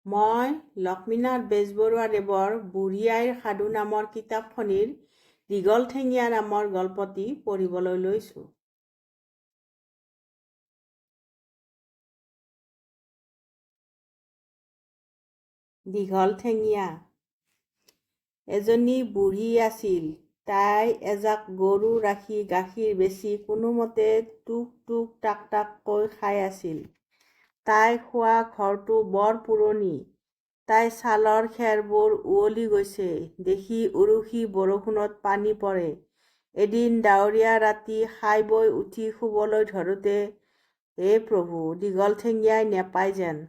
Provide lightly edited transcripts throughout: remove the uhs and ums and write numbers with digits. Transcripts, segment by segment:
মই লক্ষ্মীনাথ বেজবৰুৱাদেৱৰ বুঢ়ী আইৰ সাধু নামৰ কিতাপখনিৰ দীঘলঠেঙীয়া নামৰ গল্পটি পঢ়িবলৈ লৈছোঁ। দীঘলঠেঙীয়া। এজনী বুঢ়ী আছিল। তাই এজাক গৰু ৰাখি গাখীৰ বেচি কোনোমতে টুক টুক টাক টাককৈ খাই আছিল। তাই খোৱা ঘৰটো বৰ পুৰণি। তাই ছালৰ খেৰবোৰ উৱলি গৈছে দেখি উৰুষি বৰষুণত পানী পৰে। এদিন ডাৱৰীয়া ৰাতি খাই বৈ উঠি শুবলৈ ধৰোঁতে হে প্ৰভু, দীঘলঠেঙীয়াই নেপায় যেন,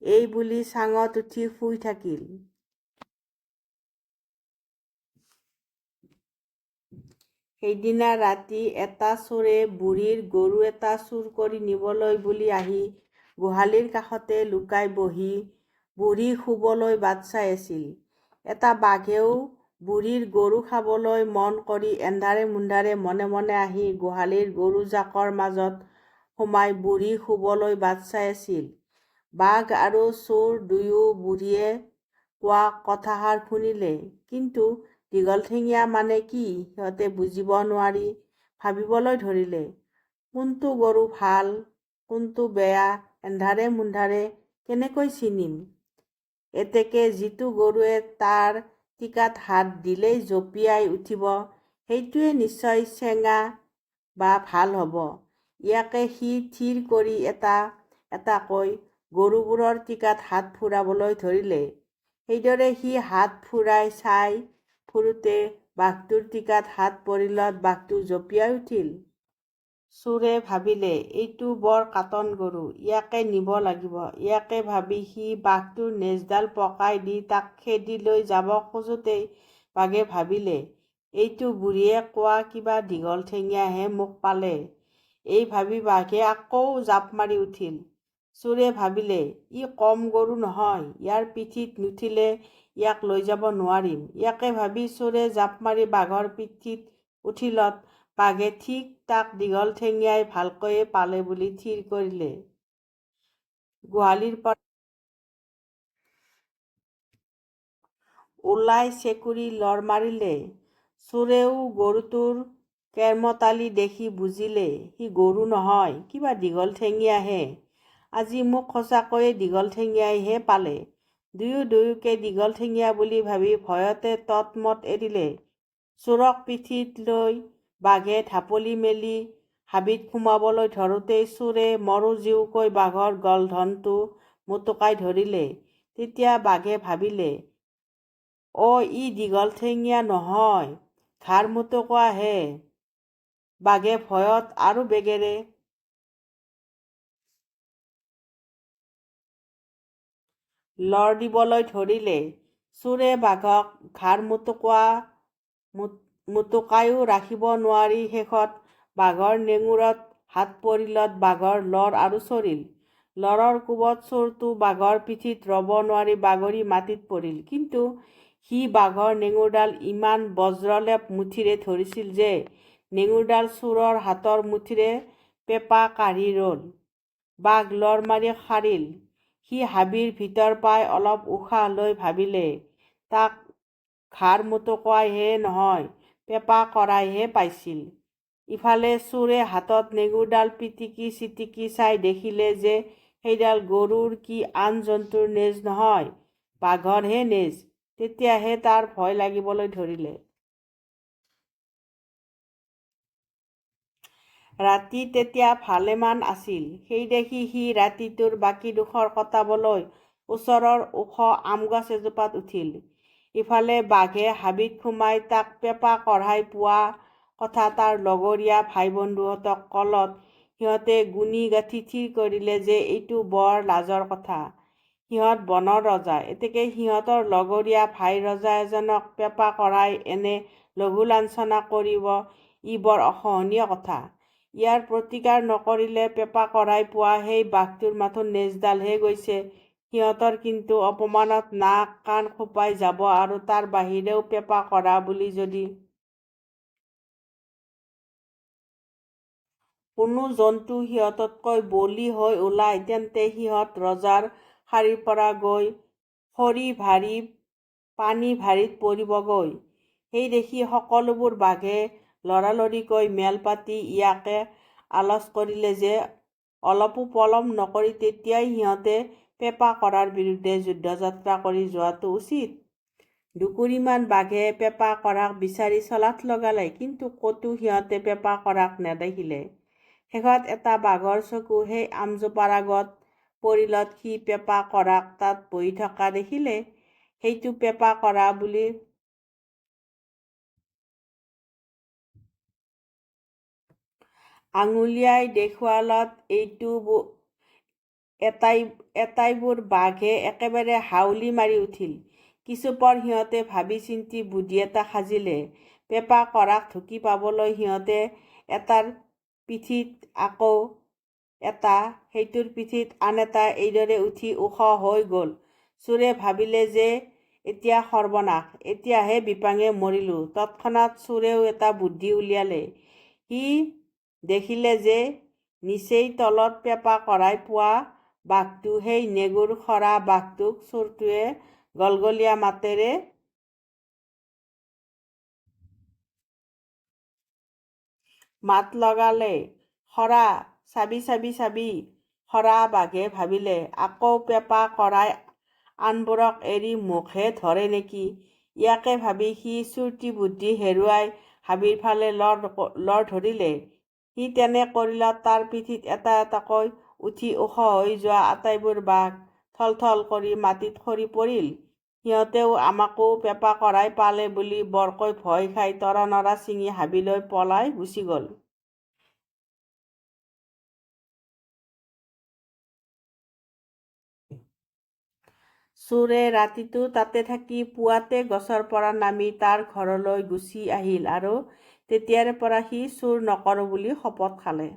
এই বুলি চাঙত উঠি শুই থাকিল। সেইদিনা ৰাতি এটা চোৰে বুঢ়ীৰ গৰু এটা চুৰ কৰি নিবলৈ বুলি আহি গোহালিৰ কাষতে লুকাই বহি বুঢ়ী শুবলৈ বাট চাই আছিল। এটা বাঘেও বুঢ়ীৰ গৰু খাবলৈ মন কৰি এন্ধাৰে মুন্ধাৰে মনে মনে আহি গোহালিৰ গৰুজাকৰ মাজত সোমাই বুঢ়ী শুবলৈ বাট চাই আছিল। বাঘ আৰু চোৰ দুয়ো বুঢ়ীয়ে কোৱা কথাষাৰ শুনিলে, কিন্তু দীঘলঠেঙীয়া মানে কি সিহঁতে বুজিব নোৱাৰি ভাবিবলৈ ধৰিলে। কোনটো গৰু ভাল, কোনটো বেয়া এন্ধাৰে মুন্ধাৰে কেনেকৈ চিনিম? এতেকে যিটো গৰুৱে তাৰ টিকাত হাত দিলেই জঁপিয়াই উঠিব, সেইটোৱে নিশ্চয় চেঙা বা ভাল হ'ব। ইয়াকে সি থিৰ কৰি এটা এটাকৈ গৰুবোৰৰ টিকাত হাত ফুৰাবলৈ ধৰিলে। সেইদৰে সি হাত ফুৰাই চাই ফুৰোতে বাঘটোৰ টিকাত হাত পৰিলত বাঘটো জঁপিয়াই উঠিল। চোৰে ভাবিলে, এইটো বৰ কাটন গৰু, ইয়াকে নিব লাগিব। ইয়াকে ভাবি সি বাঘটোৰ নেজডাল পকাই দি তাক খেদি লৈ যাব খোজোতেই বাঘে ভাবিলে, এইটো বুঢ়ীয়ে কোৱা কিবা দীঘলঠেঙীয়াহে মোক পালে। এই ভাবি বাঘে আকৌ জাপ মাৰি উঠিল। চোৰে ভাবিলে, ই কম গৰু নহয়, ইয়াৰ পিঠিত নুঠিলে ইয়াক লৈ যাব নোৱাৰিম। ইয়াকে ভাবি চোৰে জাপ মাৰি বাঘৰ পিঠিত উঠিলত বাঘে ঠিক তাক দীঘলঠেঙীয়াই ভালকৈয়ে পালে বুলি থিৰ কৰিলে। গোহালিৰ পৰা ওলাই চেকুৰি লৰ মাৰিলে। চোৰেও গৰুটোৰ কেৰ্মতালি দেখি বুজিলে, সি গৰু নহয়, কিবা দীঘলঠেঙীয়াহে। আজি মোক সঁচাকৈয়ে দীঘলঠেঙীয়াইহে পালে। দুয়োকে দীঘলঠেঙীয়া বুলি ভাবি ভয়তে ততমত এৰিলে। চোৰক পিঠিত লৈ বাঘে ঢাপলি মেলি হাবিত সোমাবলৈ ধৰোঁতেই চোৰে মৰো জীওকৈ বাঘৰ গলধনটো মোটোকাই ধৰিলে। তেতিয়া বাঘে ভাবিলে, ই দীঘলঠেঙীয়া নহয়, ঘাৰ মোটোকোৱাহে। বাঘে ভয়ত আৰু বেগেৰে লৰ দিবলৈ ধৰিলে। চোৰে বাঘক ঘাৰ মোটোকায়ো ৰাখিব নোৱাৰি শেষত বাঘৰ নেঙুৰত হাত পৰিলত বাঘৰ লৰ আৰু চৰিল। লৰৰ কোবত চোৰটো বাঘৰ পিঠিত ৰব নোৱাৰি বাগৰি মাটিত পৰিল। কিন্তু সি বাঘৰ নেঙুৰডাল ইমান বজ্ৰলেপ মুঠিৰে ধৰিছিল যে নেঙুৰডাল চোৰৰ হাতৰ মুঠিৰে পেপা কাঢ়ি ৰল। বাঘ লৰ মাৰি সাৰিল। সি হাবিৰ ভিতৰ পাই অলপ উশাহ লৈ ভাবিলে, তাক ঘাৰ মোটোকোৱাইহে নহয়, পেপা কৰাইহে পাইছিল। ইফালে চোৰে হাতত নেঙুৰডাল পিটিকি চিটিকি চাই দেখিলে যে সেইডাল গৰুৰ কি আন জন্তুৰ নেজ নহয়, বাঘৰহে নেজ। তেতিয়াহে তাৰ ভয় লাগিবলৈ ধৰিলে। ৰাতি তেতিয়া ভালেমান আছিল। সেই দেখি সি ৰাতিটোৰ বাকী ডোখৰ কটাবলৈ ওচৰৰ ওখ আমগছ এজোপাত উঠিল। ইফালে বাঘে হাবিত সোমাই তাক পেপা কঢ়াই পোৱা কথা তাৰ লগৰীয়া ভাই বন্ধুহঁতক কলত সিহঁতে গুণি গাঁঠি থিৰ কৰিলে যে এইটো বৰ লাজৰ কথা। সিহঁত বনৰ ৰজা, এতেকে সিহঁতৰ লগৰীয়া ভাই ৰজা এজনক পেপা কঢ়াই এনে লঘু লাঞ্ছনা কৰিব, ই বৰ অসহনীয় কথা। ইয়াৰ প্ৰতিকাৰ নকৰিলে পেপা কঢ়াই পোৱা সেই বাঘটোৰ মাথো নেজডালহে গৈছে, সিহঁতৰ কিন্তু অপমানত নাক কাণ খোপাই যাব আৰু তাৰ বাহিৰেও পেপা কঢ়া বুলি যদি কোনো জন্তু সিহঁততকৈ বলী হৈ ওলায়, তেন্তে সিহঁত ৰজাৰ শাৰীৰ পৰা গৈ খৰি ভাৰী পানী ভাৰীত পৰিবগৈ। সেই দেখি সকলোবোৰ বাঘে লৰালৰিকৈ মেল পাতি ইয়াকে আলোচ কৰিলে যে অলপো পলম নকৰি তেতিয়াই সিহঁতে পেঁপা কৰাৰ বিৰুদ্ধে যুদ্ধযাত্ৰা কৰি যোৱাটো উচিত। দুকুৰিমান বাঘে পেঁপা কৰাক বিচাৰি চলাথ লগালে, কিন্তু ক'তো সিহঁতে পেঁপা কৰাক নেদেখিলে। শেষত এটা বাঘৰ চকু সেই আমজোপাৰ আগত পৰিলত সি পেঁপা কৰাক তাত বহি থকা দেখিলে। সেইটো পেঁপা কৰা বুলি আঙুলিয়াই দেখুৱালত এটাইবোৰ বাঘে একেবাৰে হাউলি মাৰি উঠিল। কিছুপৰ সিহঁতে ভাবি চিন্তি বুদ্ধি এটা সাজিলে। পেঁপা কৰাক ঢুকি পাবলৈ সিহঁতে এটাৰ পিঠিত আকৌ এটা, সেইটোৰ পিঠিত আন এটা, এইদৰে উঠি ওখ হৈ গ'ল। চোৰে ভাবিলে যে এতিয়া সৰ্বনাশ, এতিয়াহে বিপাঙে মৰিলোঁ। তৎক্ষণাৎ চোৰেও এটা বুদ্ধি উলিয়ালে। সি দেখিলে যে নিচেই তলত পেঁপা কৰাই পোৱা বাঘটো সেই নেগুৰ খৰা বাঘটোক চোৰটোৱে গলগলীয়া মাতেৰে মাত লগালে, খৰা চাবি চাবি চাবি। খৰা বাঘে ভাবিলে আকৌ পেঁপা কৰাই আনবোৰক এৰি মোকহে ধৰে নেকি। ইয়াকে ভাবি সি চুৰ্তি বুদ্ধি হেৰুৱাই হাবিৰ ফালে লৰ ধৰিলে। সি তেনে কৰিলত তাৰ পিঠিত এটা এটাকৈ উঠি ওখ হৈ যোৱা আটাইবোৰ বাঘ থলথল কৰি মাটিত সৰি পৰিল। সিহঁতেও আমাকো পেঁপা কৰাই পালে বুলি বৰকৈ ভয় খাই তৰা নৰা ছিঙি হাবিলৈ পলাই গুচি গ'ল। চোৰে ৰাতিটো তাতে থাকি পুৱাতে গছৰ পৰা নামি তাৰ ঘৰলৈ গুচি আহিল আৰু তেতিয়াৰে পৰা সি চুৰ নকৰোঁ বুলি শপত খালে।